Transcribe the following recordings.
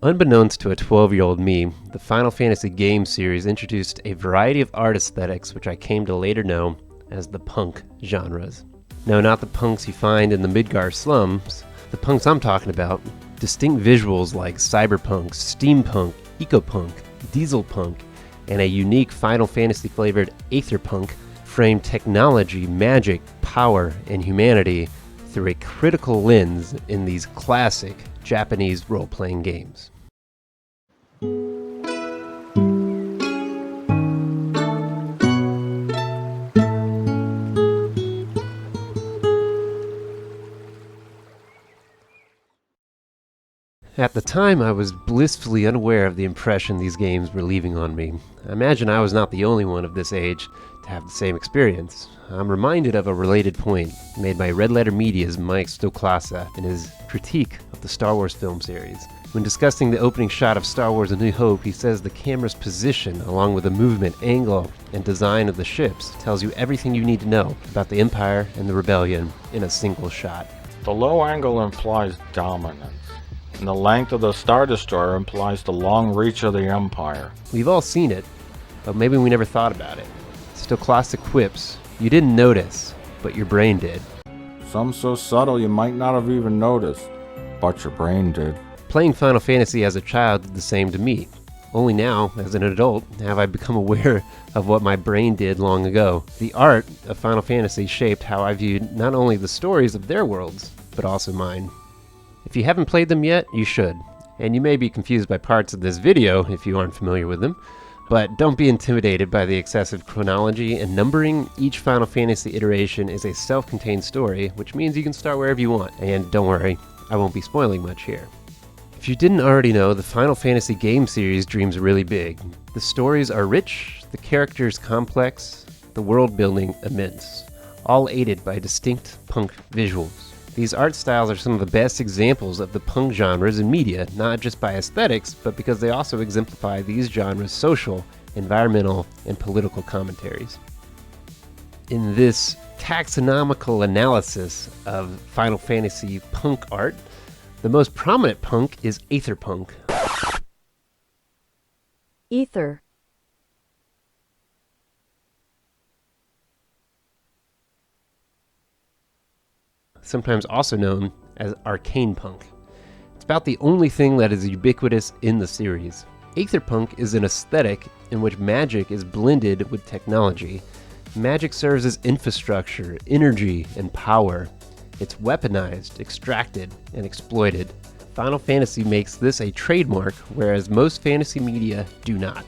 Unbeknownst to a 12-year-old me, the Final Fantasy game series introduced a variety of art aesthetics which I came to later know as the punk genres. No, not the punks you find in the Midgar slums. The punks I'm talking about, distinct visuals like Cyberpunk, Steampunk, Ecopunk, Dieselpunk, and a unique Final Fantasy-flavored Aetherpunk frame technology, magic, power, and humanity through a critical lens in these classic Japanese role-playing games. At the time, I was blissfully unaware of the impression these games were leaving on me. I imagine I was not the only one of this age to have the same experience. I'm reminded of a related point made by Red Letter Media's Mike Stoklasa in his critique of the Star Wars film series. When discussing the opening shot of Star Wars A New Hope, he says the camera's position, along with the movement, angle, and design of the ships, tells you everything you need to know about the Empire and the Rebellion in a single shot. The low angle implies dominance, and the length of the Star Destroyer implies the long reach of the Empire. We've all seen it, but maybe we never thought about it. Stoklasa quips, "You didn't notice, but your brain did." Some so subtle you might not have even noticed, but your brain did. Playing Final Fantasy as a child did the same to me. Only now, as an adult, have I become aware of what my brain did long ago. The art of Final Fantasy shaped how I viewed not only the stories of their worlds, but also mine. If you haven't played them yet, you should. And you may be confused by parts of this video if you aren't familiar with them. But don't be intimidated by the excessive chronology and numbering. Each Final Fantasy iteration is a self-contained story, which means you can start wherever you want. And don't worry, I won't be spoiling much here. If you didn't already know, the Final Fantasy game series dreams really big. The stories are rich, the characters complex, the world building immense, all aided by distinct punk visuals. These art styles are some of the best examples of the punk genres in media, not just by aesthetics, but because they also exemplify these genres' social, environmental, and political commentaries. In this taxonomical analysis of Final Fantasy punk art, the most prominent punk is Aetherpunk. Ether. Sometimes also known as arcane punk. It's about the only thing that is ubiquitous in the series. Aetherpunk is an aesthetic in which magic is blended with technology. Magic serves as infrastructure, energy, and power. It's weaponized, extracted, and exploited. Final Fantasy makes this a trademark, whereas most fantasy media do not.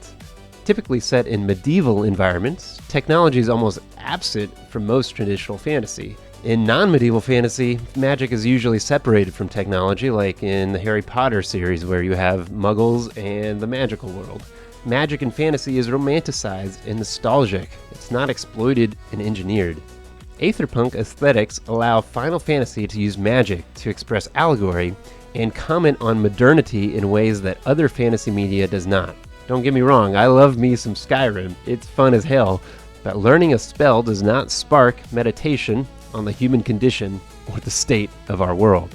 Typically set in medieval environments, technology is almost absent from most traditional fantasy. In non-medieval fantasy, magic is usually separated from technology, like in the Harry Potter series where you have muggles and the magical world. Magic in fantasy is romanticized and nostalgic. It's not exploited and engineered. Aetherpunk aesthetics allow Final Fantasy to use magic to express allegory and comment on modernity in ways that other fantasy media does not. Don't get me wrong, I love me some Skyrim. It's fun as hell, but learning a spell does not spark meditation on the human condition or the state of our world.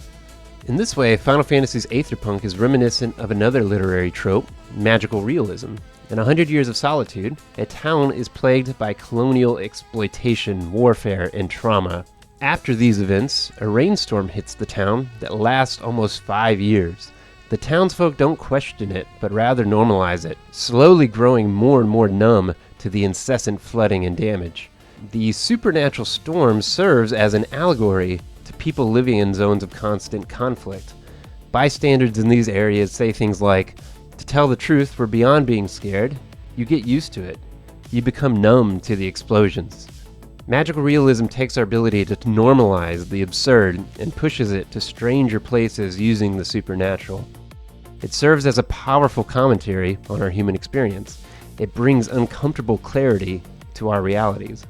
In this way, Final Fantasy's Aetherpunk is reminiscent of another literary trope, magical realism. In 100 Years of Solitude, a town is plagued by colonial exploitation, warfare, and trauma. After these events, a rainstorm hits the town that lasts almost 5 years. The townsfolk don't question it, but rather normalize it, slowly growing more and more numb to the incessant flooding and damage. The supernatural storm serves as an allegory to people living in zones of constant conflict. Bystanders in these areas say things like, "To tell the truth, we're beyond being scared. You get used to it. You become numb to the explosions." Magical realism takes our ability to normalize the absurd and pushes it to stranger places using the supernatural. It serves as a powerful commentary on our human experience. It brings uncomfortable clarity to our realities.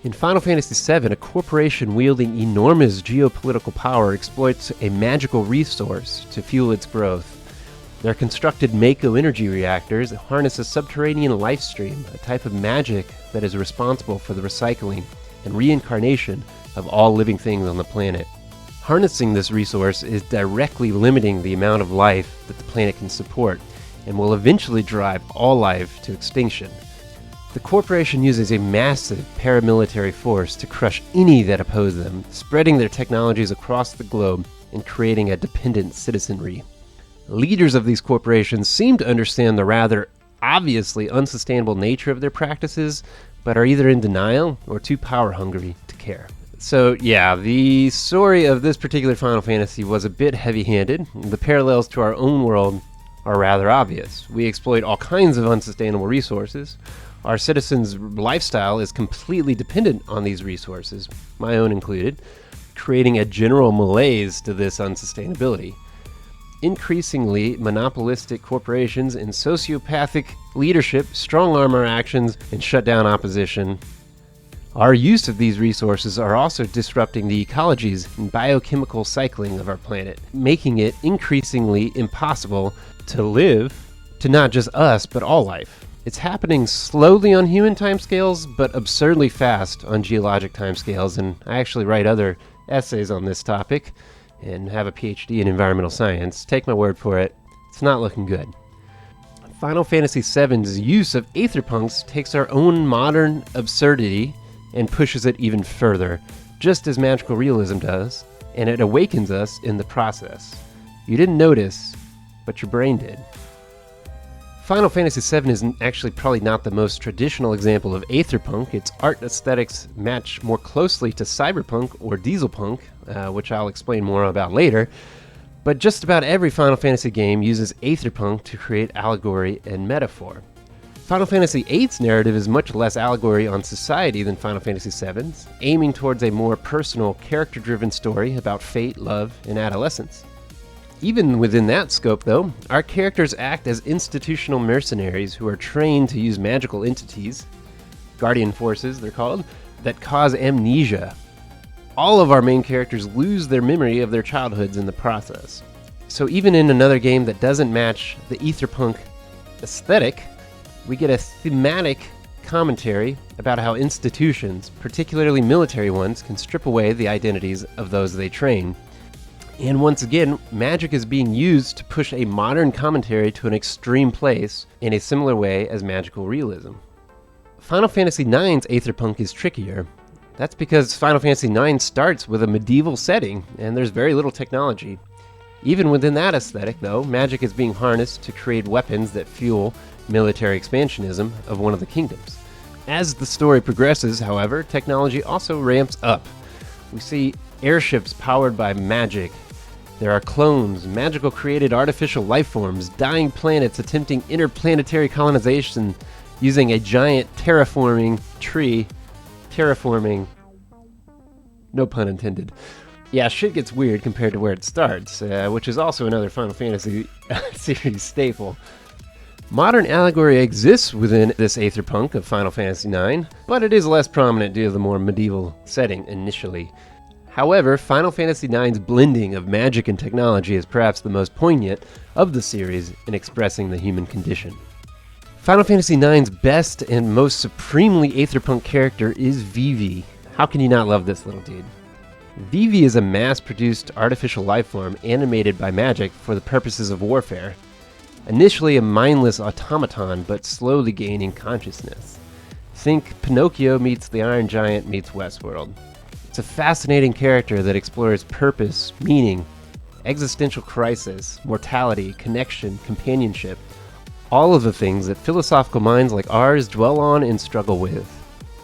In Final Fantasy VII, a corporation wielding enormous geopolitical power exploits a magical resource to fuel its growth. Their constructed Mako energy reactors harness a subterranean life stream, a type of magic that is responsible for the recycling and reincarnation of all living things on the planet. Harnessing this resource is directly limiting the amount of life that the planet can support, and will eventually drive all life to extinction. The corporation uses a massive paramilitary force to crush any that oppose them, spreading their technologies across the globe and creating a dependent citizenry. Leaders of these corporations seem to understand the rather obviously unsustainable nature of their practices, but are either in denial or too power-hungry to care. So yeah, the story of this particular Final Fantasy was a bit heavy-handed. The parallels to our own world are rather obvious. We exploit all kinds of unsustainable resources. Our citizens' lifestyle is completely dependent on these resources, my own included, creating a general malaise to this unsustainability. Increasingly, monopolistic corporations and sociopathic leadership strong-arm our actions and shut down opposition. Our use of these resources are also disrupting the ecologies and biochemical cycling of our planet, making it increasingly impossible to live to not just us, but all life. It's happening slowly on human timescales, but absurdly fast on geologic timescales, and I actually write other essays on this topic and have a PhD in environmental science. Take my word for it, it's not looking good. Final Fantasy VII's use of Aetherpunks takes our own modern absurdity and pushes it even further, just as magical realism does, and it awakens us in the process. You didn't notice, but your brain did. Final Fantasy VII is actually probably not the most traditional example of Aetherpunk. Its art aesthetics match more closely to Cyberpunk or Dieselpunk, which I'll explain more about later. But just about every Final Fantasy game uses Aetherpunk to create allegory and metaphor. Final Fantasy VIII's narrative is much less allegory on society than Final Fantasy VII's, aiming towards a more personal, character-driven story about fate, love, and adolescence. Even within that scope, though, our characters act as institutional mercenaries who are trained to use magical entities, guardian forces they're called, that cause amnesia. All of our main characters lose their memory of their childhoods in the process. So even in another game that doesn't match the Aetherpunk aesthetic, we get a thematic commentary about how institutions, particularly military ones, can strip away the identities of those they train. And once again, magic is being used to push a modern commentary to an extreme place in a similar way as magical realism. Final Fantasy IX's Aetherpunk is trickier. That's because Final Fantasy IX starts with a medieval setting, and there's very little technology. Even within that aesthetic, though, magic is being harnessed to create weapons that fuel military expansionism of one of the kingdoms. As the story progresses, however, technology also ramps up. We see airships powered by magic. There are clones, magical created artificial life forms, dying planets attempting interplanetary colonization using a giant terraforming tree. Terraforming. No pun intended. Yeah, shit gets weird compared to where it starts, which is also another Final Fantasy series staple. Modern allegory exists within this Aetherpunk of Final Fantasy IX, but it is less prominent due to the more medieval setting initially. However, Final Fantasy IX's blending of magic and technology is perhaps the most poignant of the series in expressing the human condition. Final Fantasy IX's best and most supremely Aetherpunk character is Vivi. How can you not love this little dude? Vivi is a mass-produced artificial lifeform animated by magic for the purposes of warfare. Initially a mindless automaton, but slowly gaining consciousness. Think Pinocchio meets the Iron Giant meets Westworld. It's a fascinating character that explores purpose, meaning, existential crisis, mortality, connection, companionship, all of the things that philosophical minds like ours dwell on and struggle with.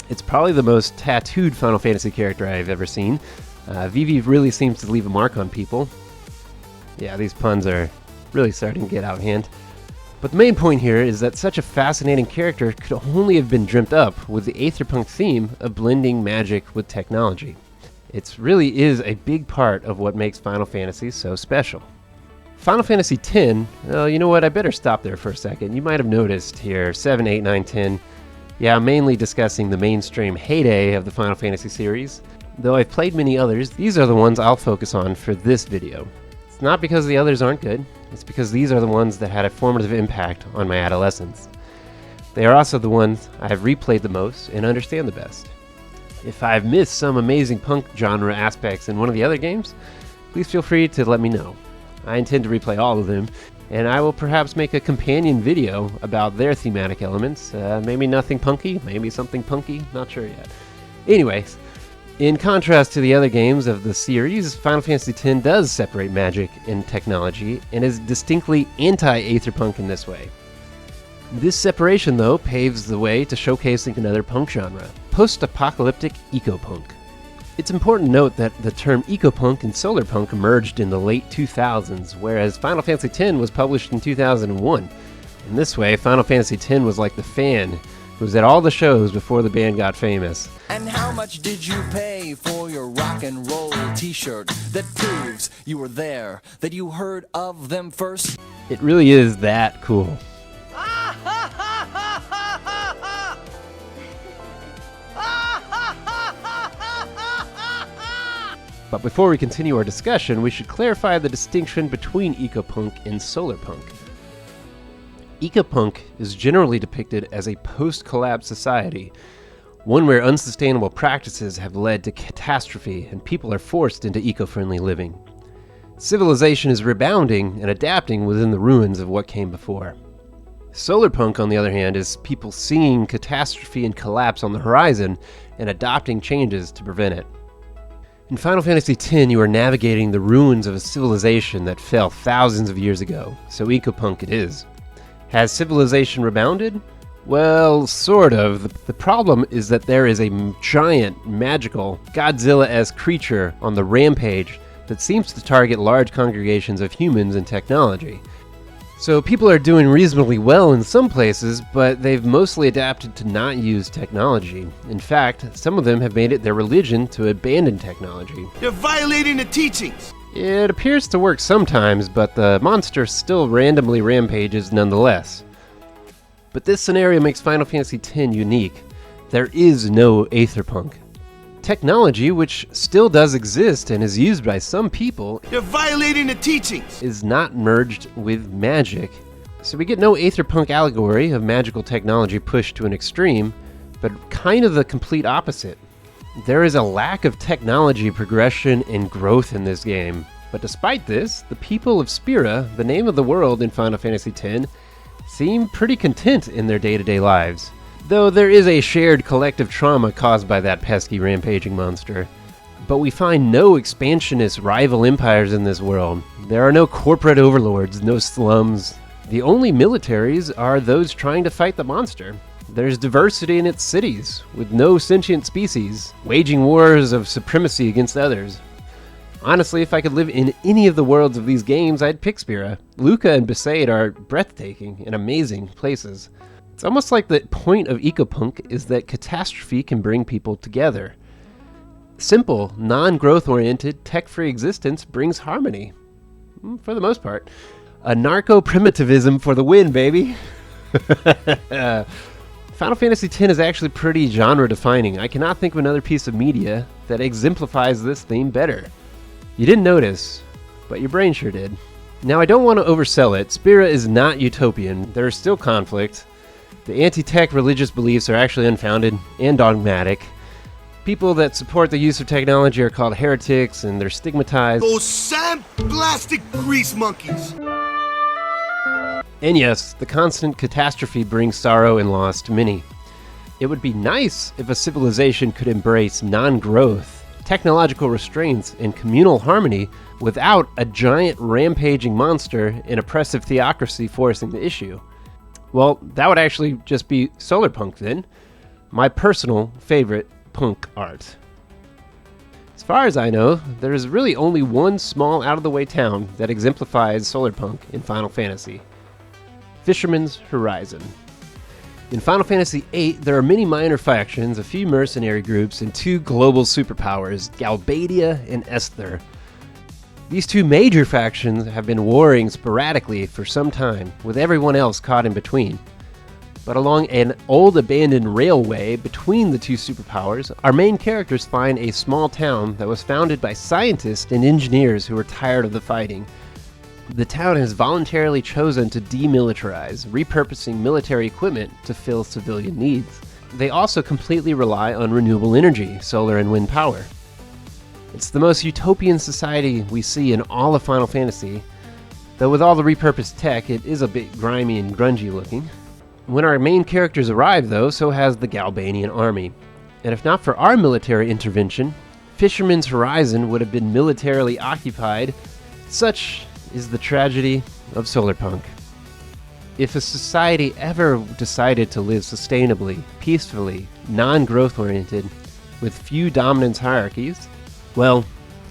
It's probably the most tattooed Final Fantasy character I've ever seen. Vivi really seems to leave a mark on people. Yeah, these puns are really starting to get out of hand. But the main point here is that such a fascinating character could only have been dreamt up with the Aetherpunk theme of blending magic with technology. It really is a big part of what makes Final Fantasy so special. Final Fantasy X, you know what, I better stop there for a second. You might have noticed here, 7, 8, 9, 10. Yeah, I'm mainly discussing the mainstream heyday of the Final Fantasy series. Though I've played many others, these are the ones I'll focus on for this video. It's not because the others aren't good, it's because these are the ones that had a formative impact on my adolescence. They are also the ones I have replayed the most and understand the best. If I've missed some amazing punk genre aspects in one of the other games, please feel free to let me know. I intend to replay all of them, and I will perhaps make a companion video about their thematic elements. Maybe nothing punky, maybe something punky, not sure yet. Anyways, in contrast to the other games of the series, Final Fantasy X does separate magic and technology, and is distinctly anti-Aetherpunk in this way. This separation, though, paves the way to showcasing another punk genre, post-apocalyptic Ecopunk. It's important to note that the term Ecopunk and Solarpunk emerged in the late 2000s, whereas Final Fantasy X was published in 2001. In this way, Final Fantasy X was like the fan who was at all the shows before the band got famous. And how much did you pay for your rock and roll t-shirt that proves you were there, that you heard of them first? It really is that cool. But before we continue our discussion, we should clarify the distinction between Ecopunk and Solarpunk. Ecopunk is generally depicted as a post-collapse society, one where unsustainable practices have led to catastrophe and people are forced into eco-friendly living. Civilization is rebounding and adapting within the ruins of what came before. Solarpunk, on the other hand, is people seeing catastrophe and collapse on the horizon and adopting changes to prevent it. In Final Fantasy X, you are navigating the ruins of a civilization that fell thousands of years ago, so Ecopunk it is. Has civilization rebounded? Well, sort of. The problem is that there is a giant, magical, Godzilla-esque creature on the rampage that seems to target large congregations of humans and technology. So people are doing reasonably well in some places, but they've mostly adapted to not use technology. In fact, some of them have made it their religion to abandon technology. You're violating the teachings! It appears to work sometimes, but the monster still randomly rampages nonetheless. But this scenario makes Final Fantasy X unique. There is no Aetherpunk. Technology, which still does exist and is used by some people, You're violating the teachings! is not merged with magic. So we get no Aetherpunk allegory of magical technology pushed to an extreme, but kind of the complete opposite. There is a lack of technology progression and growth in this game. But despite this, the people of Spira, the name of the world in Final Fantasy X, seem pretty content in their day-to-day lives. Though there is a shared collective trauma caused by that pesky rampaging monster. But we find no expansionist rival empires in this world. There are no corporate overlords, no slums. The only militaries are those trying to fight the monster. There's diversity in its cities, with no sentient species, waging wars of supremacy against others. Honestly, if I could live in any of the worlds of these games, I'd pick Spira. Luca and Besaid are breathtaking and amazing places. It's almost like the point of Ecopunk is that catastrophe can bring people together. Simple, non-growth-oriented, tech-free existence brings harmony. For the most part. Anarcho-primitivism for the win, baby! Final Fantasy X is actually pretty genre-defining. I cannot think of another piece of media that exemplifies this theme better. You didn't notice, but your brain sure did. Now, I don't want to oversell it. Spira is not utopian. There is still conflict. The anti-tech religious beliefs are actually unfounded and dogmatic. People that support the use of technology are called heretics, and they're stigmatized. Those sandblasted grease monkeys! And yes, the constant catastrophe brings sorrow and loss to many. It would be nice if a civilization could embrace non-growth, technological restraints, and communal harmony without a giant rampaging monster and oppressive theocracy forcing the issue. Well, that would actually just be Solarpunk then, my personal favorite punk art. As far as I know, there is really only one small out-of-the-way town that exemplifies Solarpunk in Final Fantasy. Fisherman's Horizon. In Final Fantasy VIII, there are many minor factions, a few mercenary groups, and two global superpowers, Galbadia and Esther. These two major factions have been warring sporadically for some time, with everyone else caught in between. But along an old abandoned railway between the two superpowers, our main characters find a small town that was founded by scientists and engineers who were tired of the fighting. The town has voluntarily chosen to demilitarize, repurposing military equipment to fill civilian needs. They also completely rely on renewable energy, solar and wind power. It's the most utopian society we see in all of Final Fantasy, though with all the repurposed tech, it is a bit grimy and grungy looking. When our main characters arrive, though, so has the Galbanian army. And if not for our military intervention, Fisherman's Horizon would have been militarily occupied. Such is the tragedy of Solarpunk. If a society ever decided to live sustainably, peacefully, non-growth oriented, with few dominance hierarchies, well,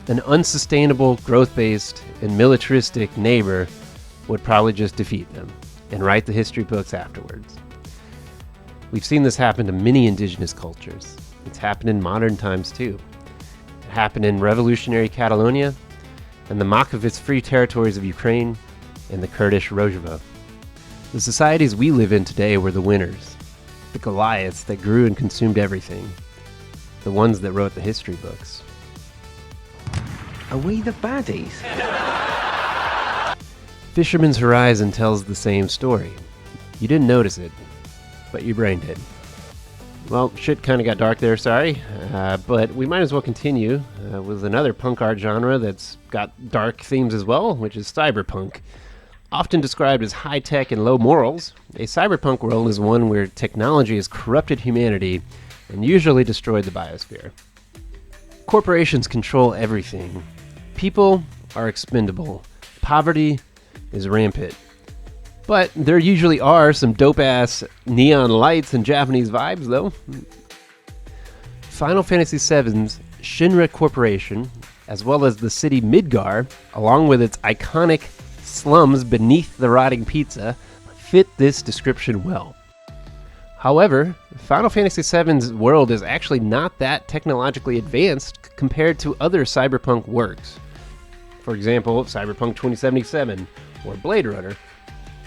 an unsustainable, growth-based, and militaristic neighbor would probably just defeat them and write the history books afterwards. We've seen this happen to many indigenous cultures. It's happened in modern times too. It happened in revolutionary Catalonia, and the Makhovist free territories of Ukraine, and the Kurdish Rojava. The societies we live in today were the winners, the Goliaths that grew and consumed everything, the ones that wrote the history books. Are we the baddies? Fisherman's Horizon tells the same story. You didn't notice it, but your brain did. Well, shit kind of got dark there, sorry, but we might as well continue with another punk art genre that's got dark themes as well, which is cyberpunk. Often described as high-tech and low morals, a cyberpunk world is one where technology has corrupted humanity and usually destroyed the biosphere. Corporations control everything. People are expendable. Poverty is rampant. But there usually are some dope-ass neon lights and Japanese vibes, though. Final Fantasy VII's Shinra Corporation, as well as the city Midgar, along with its iconic slums beneath the rotting pizza, fit this description well. However, Final Fantasy VII's world is actually not that technologically advanced compared to other cyberpunk works. For example, Cyberpunk 2077 or Blade Runner.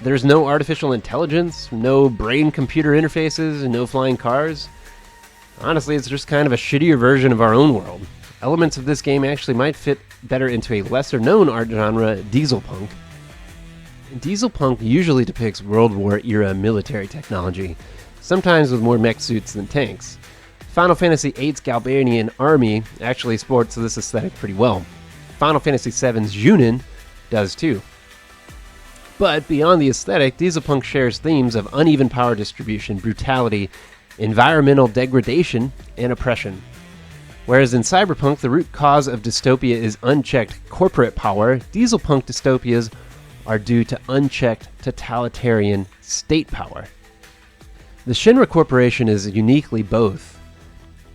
There's no artificial intelligence, no brain-computer interfaces, and no flying cars. Honestly, it's just kind of a shittier version of our own world. Elements of this game actually might fit better into a lesser-known art genre, Dieselpunk. Dieselpunk usually depicts World War-era military technology, sometimes with more mech suits than tanks. Final Fantasy VIII's Galbanian army actually sports this aesthetic pretty well. Final Fantasy VII's Junin does too. But beyond the aesthetic, Dieselpunk shares themes of uneven power distribution, brutality, environmental degradation, and oppression. Whereas in Cyberpunk, the root cause of dystopia is unchecked corporate power, Dieselpunk dystopias are due to unchecked totalitarian state power. The Shinra Corporation is uniquely both.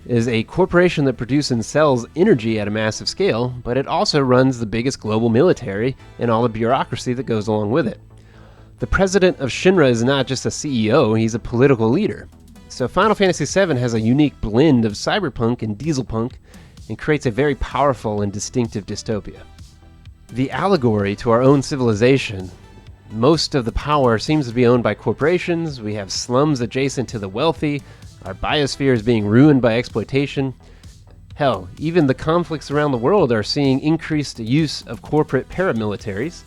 It is a corporation that produces and sells energy at a massive scale, but it also runs the biggest global military and all the bureaucracy that goes along with it. The president of Shinra is not just a CEO, he's a political leader. So Final Fantasy VII has a unique blend of cyberpunk and dieselpunk and creates a very powerful and distinctive dystopia. The allegory to our own civilization, most of the power seems to be owned by corporations, we have slums adjacent to the wealthy, our biosphere is being ruined by exploitation. Hell, even the conflicts around the world are seeing increased use of corporate paramilitaries,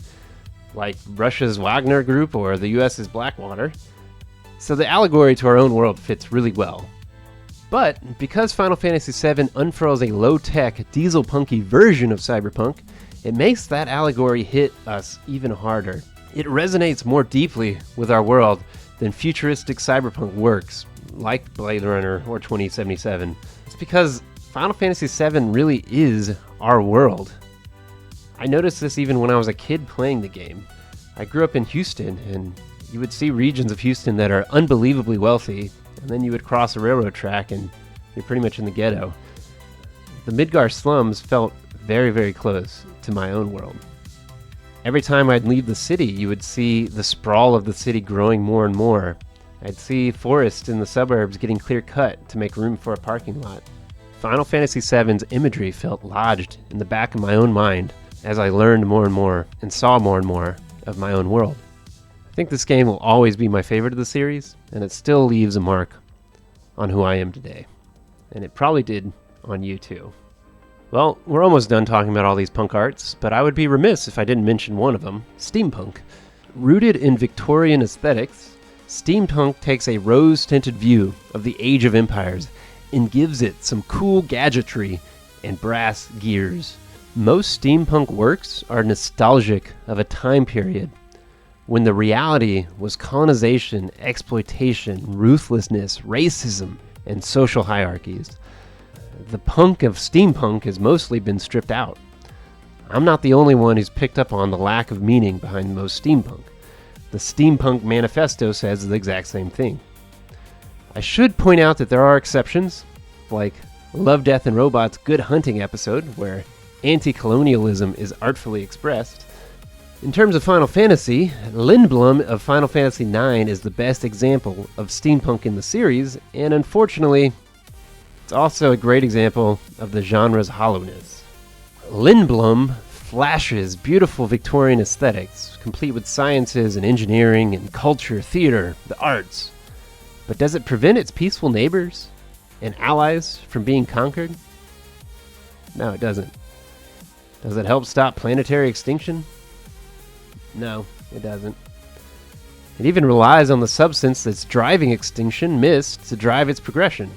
like Russia's Wagner Group or the US's Blackwater. So the allegory to our own world fits really well. But because Final Fantasy VII unfurls a low-tech, diesel-punky version of cyberpunk, it makes that allegory hit us even harder. It resonates more deeply with our world than futuristic cyberpunk works, like Blade Runner or 2077. It's because Final Fantasy VII really is our world. I noticed this even when I was a kid playing the game. I grew up in Houston, and you would see regions of Houston that are unbelievably wealthy, and then you would cross a railroad track and you're pretty much in the ghetto. The Midgar slums felt very, very close to my own world. Every time I'd leave the city, you would see the sprawl of the city growing more and more. I'd see forests in the suburbs getting clear-cut to make room for a parking lot. Final Fantasy VII's imagery felt lodged in the back of my own mind as I learned more and more and saw more and more of my own world. I think this game will always be my favorite of the series, and it still leaves a mark on who I am today. And it probably did on you too. Well, we're almost done talking about all these punk arts, but I would be remiss if I didn't mention one of them, Steampunk. Rooted in Victorian aesthetics, Steampunk takes a rose-tinted view of the Age of Empires and gives it some cool gadgetry and brass gears. Most steampunk works are nostalgic of a time period when the reality was colonization, exploitation, ruthlessness, racism, and social hierarchies. The punk of steampunk has mostly been stripped out. I'm not the only one who's picked up on the lack of meaning behind most steampunk. The Steampunk Manifesto says the exact same thing. I should point out that there are exceptions, like Love, Death, and Robots' Good Hunting episode, where anti-colonialism is artfully expressed. In terms of Final Fantasy, Lindblom of Final Fantasy IX is the best example of steampunk in the series, and unfortunately, it's also a great example of the genre's hollowness. Lindblom flashes beautiful Victorian aesthetics, complete with sciences and engineering and culture, theater, the arts. But does it prevent its peaceful neighbors and allies from being conquered? No, it doesn't. Does it help stop planetary extinction? No, it doesn't. It even relies on the substance that's driving extinction, mist, to drive its progression.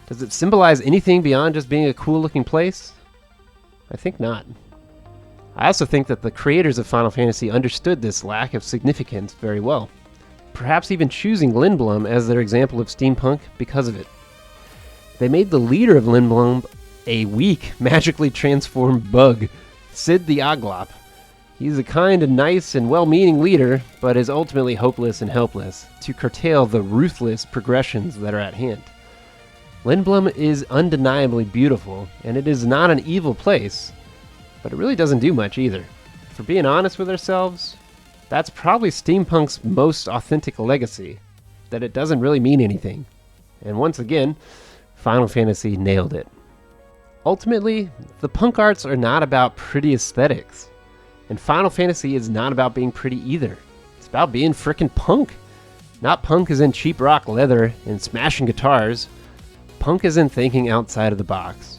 Does it symbolize anything beyond just being a cool-looking place? I think not. I also think that the creators of Final Fantasy understood this lack of significance very well, perhaps even choosing Lindblom as their example of steampunk because of it. They made the leader of Lindblom a weak, magically transformed bug, Sid the Oglop. He's a kind and nice and well-meaning leader, but is ultimately hopeless and helpless to curtail the ruthless progressions that are at hand. Lindblom is undeniably beautiful, and it is not an evil place, but it really doesn't do much either. If we're being honest with ourselves, that's probably steampunk's most authentic legacy, that it doesn't really mean anything. And once again, Final Fantasy nailed it. Ultimately, the punk arts are not about pretty aesthetics, and Final Fantasy is not about being pretty either. It's about being frickin' punk. Not punk as in cheap rock leather and smashing guitars. Punk as in thinking outside of the box.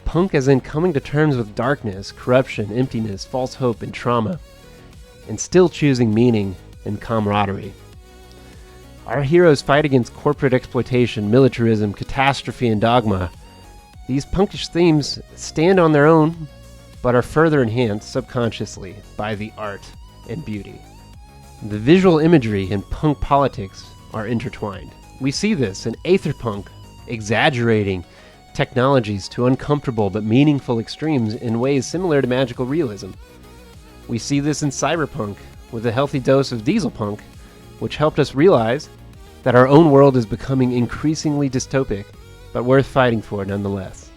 Punk as in coming to terms with darkness, corruption, emptiness, false hope, and trauma, and still choosing meaning and camaraderie. Our heroes fight against corporate exploitation, militarism, catastrophe, and dogma. These punkish themes stand on their own, but are further enhanced subconsciously by the art and beauty. The visual imagery and punk politics are intertwined. We see this in Aetherpunk, exaggerating technologies to uncomfortable but meaningful extremes in ways similar to magical realism. We see this in Cyberpunk, with a healthy dose of Dieselpunk, which helped us realize that our own world is becoming increasingly dystopic, but worth fighting for nonetheless.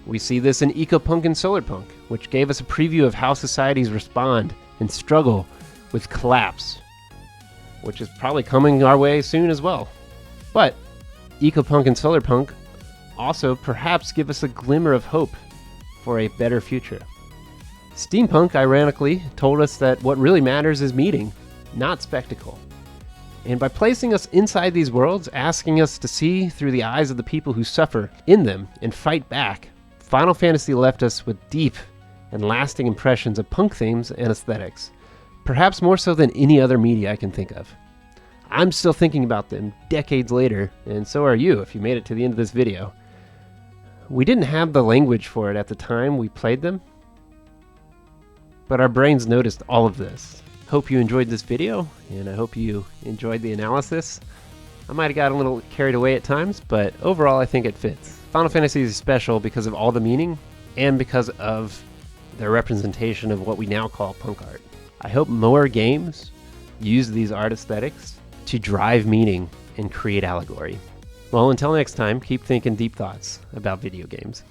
We see this in Ecopunk and Solarpunk, which gave us a preview of how societies respond and struggle with collapse, which is probably coming our way soon as well. But Ecopunk and Solarpunk also perhaps give us a glimmer of hope for a better future. Steampunk, ironically, told us that what really matters is meaning, not spectacle. And by placing us inside these worlds, asking us to see through the eyes of the people who suffer in them and fight back, Final Fantasy left us with deep and lasting impressions of punk themes and aesthetics, perhaps more so than any other media I can think of. I'm still thinking about them decades later, and so are you if you made it to the end of this video. We didn't have the language for it at the time we played them, but our brains noticed all of this. Hope you enjoyed this video, and I hope you enjoyed the analysis. I might have got a little carried away at times, but overall I think it fits. Final Fantasy is special because of all the meaning, and because of their representation of what we now call punk art. I hope more games use these art aesthetics to drive meaning and create allegory. Well, until next time, keep thinking deep thoughts about video games.